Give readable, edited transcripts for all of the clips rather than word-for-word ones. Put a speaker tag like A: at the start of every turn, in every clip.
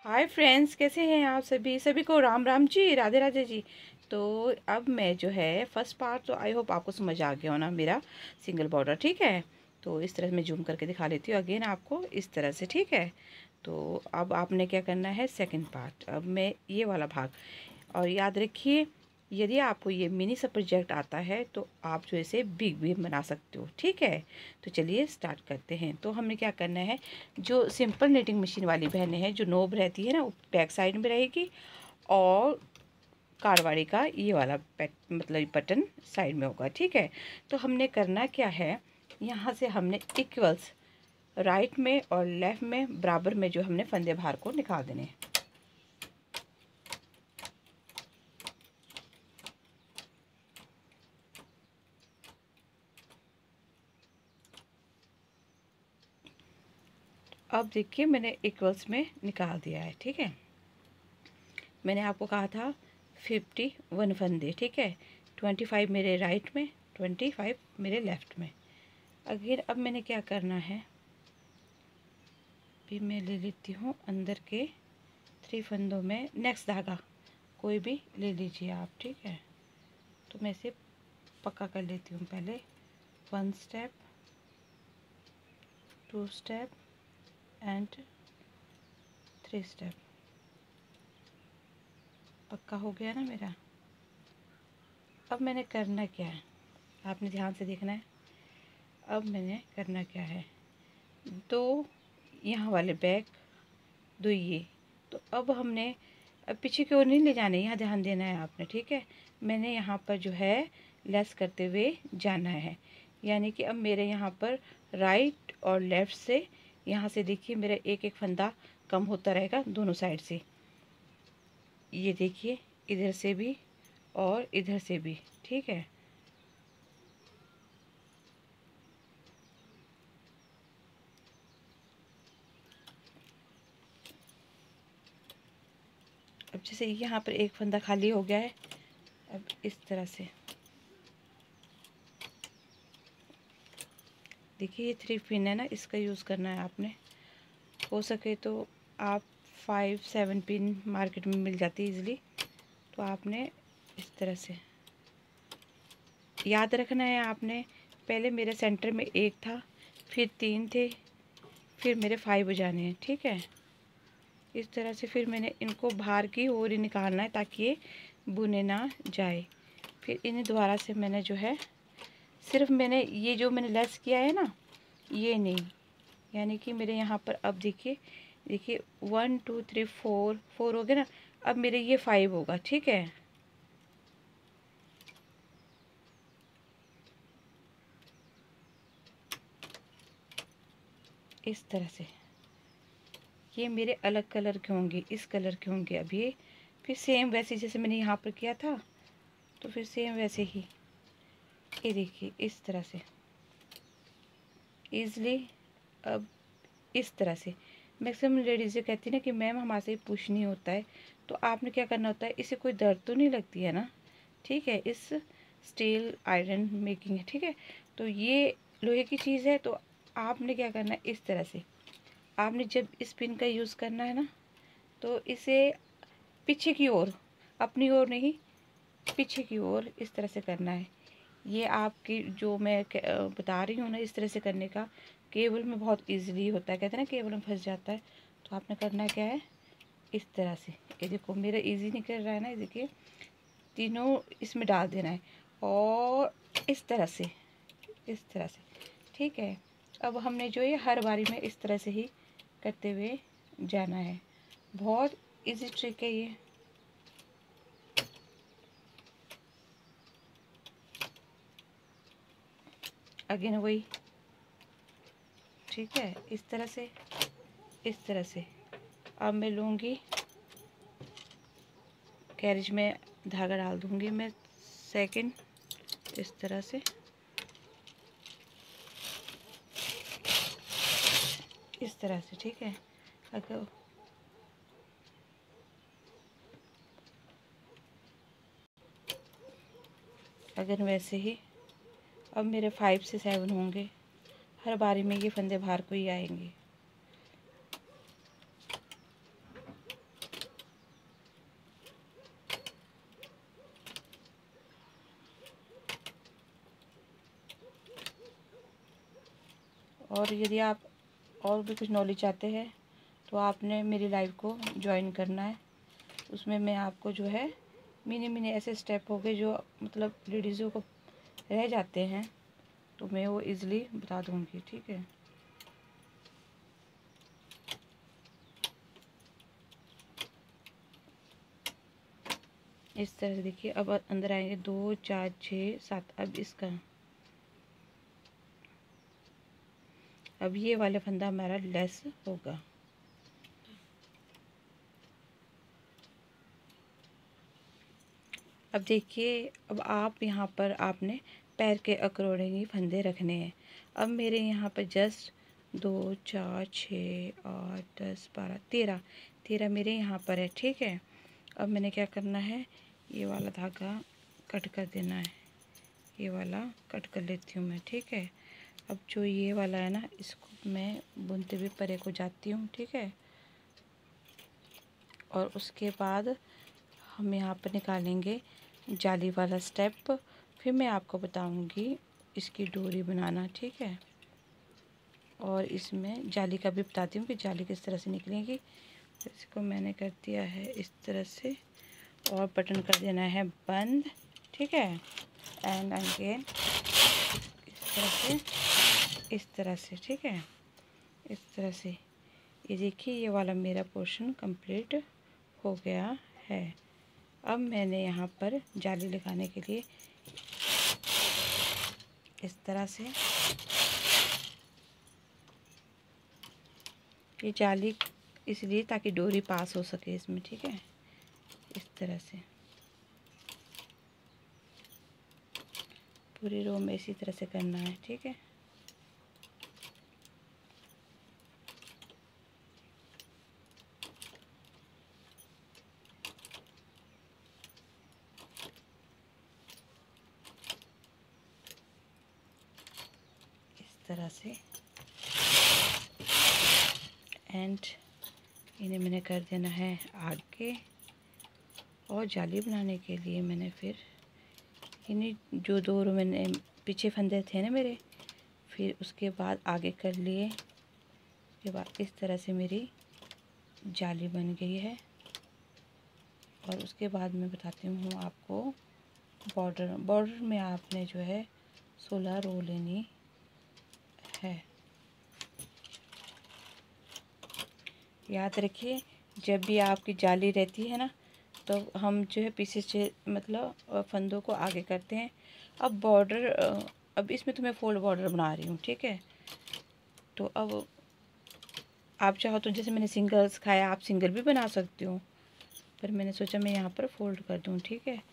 A: Hi friends, कैसे हैं आप सभी? सभी को राम राम जी, राधे राधे जी। तो अब मैं जो है फर्स्ट पार्ट तो आई होप आपको समझ आ गया हो ना मेरा सिंगल बॉर्डर। ठीक है, तो इस तरह मैं जूम करके दिखा लेती हूँ अगेन आपको इस तरह से। ठीक है, तो अब आपने क्या करना है, सेकंड पार्ट, अब मैं ये वाला भाग। और याद रखिए, यदि आपको ये मिनी सा प्रोजेक्ट आता है तो आप जो इसे बिग भी बना सकते हो। ठीक है, तो चलिए स्टार्ट करते हैं। तो हमें क्या करना है, जो सिंपल निटिंग मशीन वाली बहनें हैं, जो नोब रहती है ना, वो बैक साइड में रहेगी और कारवाड़ी का ये वाला मतलब बटन साइड में होगा। ठीक है, तो हमने करना क्या है, यहाँ से हमने इक्वल्स राइट में और लेफ़्ट में बराबर में जो हमने फंदे बाहर को निकाल देने हैं। अब देखिए मैंने इक्वल्स में निकाल दिया है। ठीक है, मैंने आपको कहा था 51 फंदे। ठीक है, 25 मेरे राइट में, 25 मेरे लेफ़्ट में। अगेन अब मैंने क्या करना है, भी मैं ले लेती हूँ अंदर के 3 फंदों में नेक्स्ट धागा कोई भी ले लीजिए आप। ठीक है, तो मैं इसे पक्का कर लेती हूँ पहले। 1 स्टेप, 2 स्टेप एंड 3 स्टेप। पक्का हो गया ना मेरा। अब मैंने करना क्या है, आपने ध्यान से देखना है। अब मैंने करना क्या है, 2 यहाँ वाले बैक, 2 ये। तो अब हमने अब पीछे की ओर नहीं ले जाने, यहाँ ध्यान देना है आपने। ठीक है, मैंने यहाँ पर जो है लेस करते हुए जाना है, यानी कि अब मेरे यहाँ पर राइट और लेफ़्ट से, यहाँ से देखिए मेरा एक एक फंदा कम होता रहेगा दोनों साइड से। ये देखिए, इधर से भी और इधर से भी। ठीक है, अब जैसे यहाँ पर एक फंदा खाली हो गया है, अब इस तरह से देखिए, ये 3 पिन है ना, इसका यूज़ करना है आपने। हो सके तो आप 5-7 पिन मार्केट में मिल जाती है इजीली, तो आपने इस तरह से याद रखना है आपने। पहले मेरे सेंटर में एक था, फिर 3 थे, फिर मेरे 5 हो जाने हैं। ठीक है, इस तरह से फिर मैंने इनको बाहर की ओर ही निकालना है ताकि ये बुने ना जाए। फिर इन्हें दोबारा से मैंने जो है, सिर्फ मैंने ये जो मैंने लेस किया है ना, ये नहीं, यानी कि मेरे यहाँ पर अब देखिए देखिए 1 2 3 4 4 हो गए ना, अब मेरे ये 5 होगा। ठीक है, इस तरह से ये मेरे अलग कलर के होंगे, इस कलर के होंगे। अब ये फिर सेम वैसे जैसे मैंने यहाँ पर किया था, तो फिर सेम वैसे ही ये देखिए इस तरह से ईज़िली। अब इस तरह से मैक्सिमम लेडीज़ ये कहती है ना कि मैम हमारे से पुश नहीं होता है, तो आपने क्या करना होता है, इसे कोई दर्द तो नहीं लगती है ना। ठीक है, इस स्टील आयरन मेकिंग है। ठीक है, तो ये लोहे की चीज़ है, तो आपने क्या करना है, इस तरह से आपने जब इस पिन का यूज़ करना है ना, तो इसे पीछे की ओर, अपनी ओर नहीं, पीछे की ओर इस तरह से करना है। ये आपकी जो मैं बता रही हूँ ना, इस तरह से करने का केबल में बहुत इजीली होता है, कहते हैं ना केबल में फंस जाता है। तो आपने करना क्या है, इस तरह से, ये देखो मेरा इजी निकल रहा है ना, ये देखिए तीनों इसमें डाल देना है और इस तरह से, इस तरह से। ठीक है, अब हमने जो ये हर बारी में इस तरह से ही करते हुए जाना है। बहुत इजी ट्रिक है ये। अगेन वही, ठीक है, इस तरह से, इस तरह से। अब मैं लूँगी कैरिज में धागा डाल दूँगी मैं सेकंड, इस तरह से, इस तरह से। ठीक है, अगर वैसे ही अब मेरे 5 से 7 होंगे, हर बारी में ये फंदे बाहर को ही आएंगे। और यदि आप और भी कुछ नॉलेज चाहते हैं तो आपने मेरी लाइव को ज्वाइन करना है। उसमें मैं आपको जो है मिनी ऐसे स्टेप हो गए जो मतलब लेडीज़ों को रह जाते हैं, तो मैं वो इजीली बता दूंगी, ठीक है। इस तरह से देखिए, अब अंदर आएंगे 2 4 6 7। अब ये वाला फंदा हमारा लेस होगा। अब देखिए, अब आप यहाँ पर आपने पैर के अकॉर्डिंग ही फंदे रखने हैं। अब मेरे यहाँ पर जस्ट 2 4 6 8 10 12 13 मेरे यहाँ पर है, ठीक है। अब मैंने क्या करना है, ये वाला धागा कट कर देना है, ये वाला कट कर लेती हूँ मैं, ठीक है। अब जो ये वाला है ना, इसको मैं बुनते हुए परे को जाती हूँ, ठीक है। और उसके बाद हम यहाँ पर निकालेंगे जाली वाला स्टेप, फिर मैं आपको बताऊंगी इसकी डोरी बनाना, ठीक है। और इसमें जाली का भी बताती हूँ कि जाली किस तरह से निकलेगी। इसको मैंने कर दिया है इस तरह से, और बटन कर देना है बंद, ठीक है। एंड अगेन इस तरह से, ठीक है। इस तरह से ये देखिए, ये वाला मेरा पोर्शन कंप्लीट हो गया है। अब मैंने यहाँ पर जाली लगाने के लिए इस तरह से ये जाली इसलिए ताकि डोरी पास हो सके इसमें, ठीक है। इस तरह से पूरी रो में इसी तरह से करना है, ठीक है। इस तरह से एंड इन्हें मैंने कर देना है आगे। और जाली बनाने के लिए मैंने फिर इन्हें जो 2 रो मैंने पीछे फंदे थे ना मेरे, फिर उसके बाद आगे कर लिए। उसके बाद इस तरह से मेरी जाली बन गई है। और उसके बाद मैं बताती हूँ आपको बॉर्डर में आपने जो है 16 रो लेनी है। याद रखिए, जब भी आपकी जाली रहती है ना, तो हम जो है पीछे से मतलब फंदों को आगे करते हैं। अब बॉर्डर, अब इसमें तो मैं फोल्ड बॉर्डर बना रही हूँ, ठीक है। तो अब आप चाहो तो जैसे मैंने सिंगल सिखाया, आप सिंगल भी बना सकते हो, पर मैंने सोचा मैं यहाँ पर फोल्ड कर दूँ, ठीक है।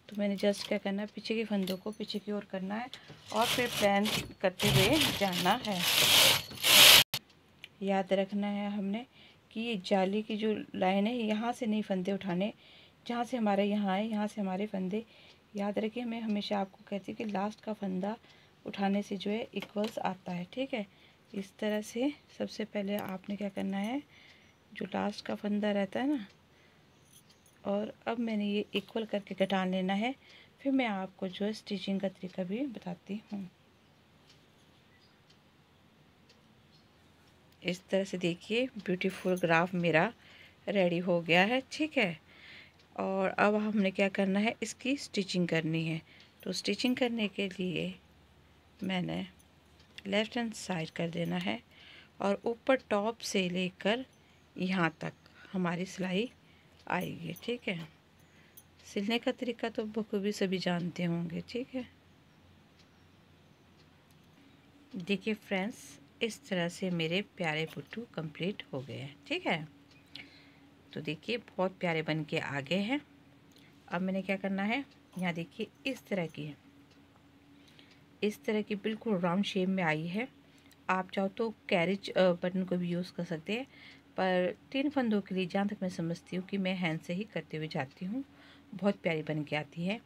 A: तो मैंने जस्ट क्या करना है, पीछे के फंदों को पीछे की ओर करना है और फिर प्लान करते हुए जाना है। याद रखना है हमने कि ये जाली की जो लाइन है, यहाँ से नहीं फंदे उठाने, जहाँ से हमारे यहाँ है यहाँ से हमारे फंदे। याद रखिए, मैं हमेशा आपको कहती हूँ कि लास्ट का फंदा उठाने से जो है इक्वल्स आता है, ठीक है। इस तरह से सबसे पहले आपने क्या करना है, जो लास्ट का फंदा रहता है ना, और अब मैंने ये इक्वल करके घटा लेना है। फिर मैं आपको जो है स्टिचिंग का तरीका भी बताती हूँ। इस तरह से देखिए, ब्यूटीफुल ग्राफ मेरा रेडी हो गया है, ठीक है। और अब हमने क्या करना है, इसकी स्टिचिंग करनी है। तो स्टिचिंग करने के लिए मैंने लेफ़्ट हैंड साइड कर देना है और ऊपर टॉप से लेकर यहाँ तक हमारी सिलाई आएगी, ठीक है। सिलने का तरीका तो बखूबी सभी जानते होंगे, ठीक है। देखिए फ्रेंड्स, इस तरह से मेरे प्यारे पुट्टू कंप्लीट हो गए हैं, ठीक है। तो देखिए, बहुत प्यारे बन के आ गए हैं। अब मैंने क्या करना है, यहाँ देखिए इस तरह की बिल्कुल राउंड शेप में आई है। आप चाहो तो कैरिज बटन को भी यूज़ कर सकते हैं, पर 3 फंदों के लिए जहाँ तक मैं समझती हूँ कि मैं हैंड से ही करते हुए जाती हूँ, बहुत प्यारी बन के आती है।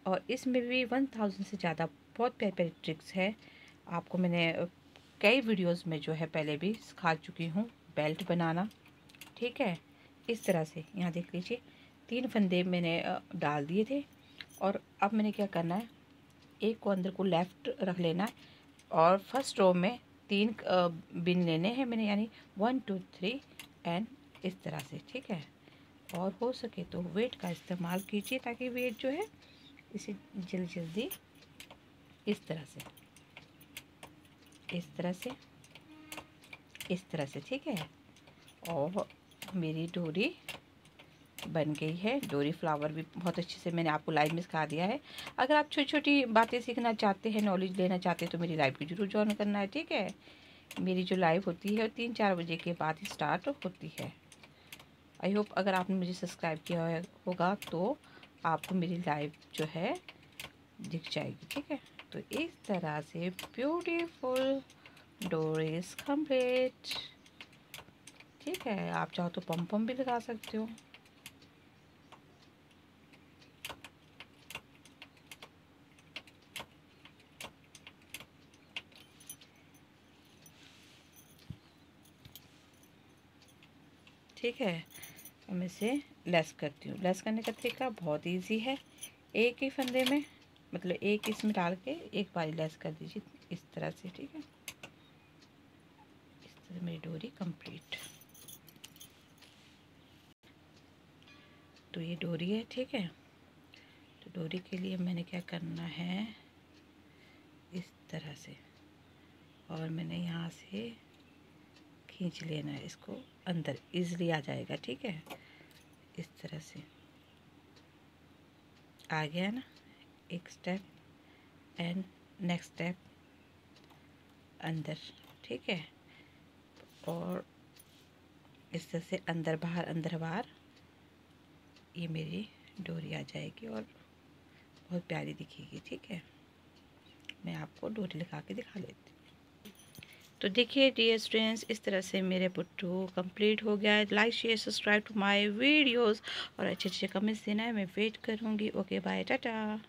A: और इसमें भी 1000 से ज़्यादा बहुत प्यारी प्यारी ट्रिक्स है। आपको मैंने कई वीडियोस में जो है पहले भी सिखा चुकी हूँ बेल्ट बनाना, ठीक है। इस तरह से यहाँ देख लीजिए, 3 फंदे मैंने डाल दिए थे। और अब मैंने क्या करना है, एक को अंदर को लेफ़्ट रख लेना है और फर्स्ट रो में 3 बिन लेने हैं मैंने, यानी 1 2 3 एंड इस तरह से, ठीक है। और हो सके तो वेट का इस्तेमाल कीजिए ताकि वेट जो है इसे जल्दी इस तरह से, इस तरह से, इस तरह से, ठीक है। और मेरी डोरी बन गई है। डोरी फ्लावर भी बहुत अच्छे से मैंने आपको लाइव में सिखा दिया है। अगर आप छोटी छोटी बातें सीखना चाहते हैं, नॉलेज लेना चाहते हैं तो मेरी लाइव को जरूर ज्वाइन करना है, ठीक है। मेरी जो लाइव होती है 3-4 बजे के बाद ही स्टार्ट होती है। आई होप अगर आपने मुझे सब्सक्राइब किया होगा तो आपको मेरी लाइव जो है दिख जाएगी, ठीक है। तो इस तरह से ब्यूटीफुल डोरीज कंप्लीट, ठीक है। आप चाहो तो पम पम भी लगा सकते हो। ठीक है, अब मैं इसे लेस करती हूँ। लेस करने का तरीका बहुत इजी है। एक ही फंदे में, मतलब एक इसमें डाल के एक बारी लेस कर दीजिए इस तरह से, ठीक है। इस तरह मेरी डोरी कंप्लीट। तो ये डोरी है, ठीक है। तो डोरी के लिए मैंने क्या करना है, इस तरह से, और मैंने यहाँ से खींच लेना है इसको अंदर, इजीली आ जाएगा, ठीक है। इस तरह से आ गया ना एक स्टेप, एंड नेक्स्ट स्टेप अंदर, ठीक है। और इस तरह से अंदर बाहर ये मेरी डोरी आ जाएगी और बहुत प्यारी दिखेगी, ठीक है। मैं आपको डोरी लगा के दिखा लेती हूँ। तो देखिए डियर स्टूडेंट्स, इस तरह से मेरे पुट्टू कंप्लीट हो गया है। Like share subscribe to my videos और अच्छे अच्छे कमेंट्स देना है, मैं वेट करूँगी। Okay bye, Tata.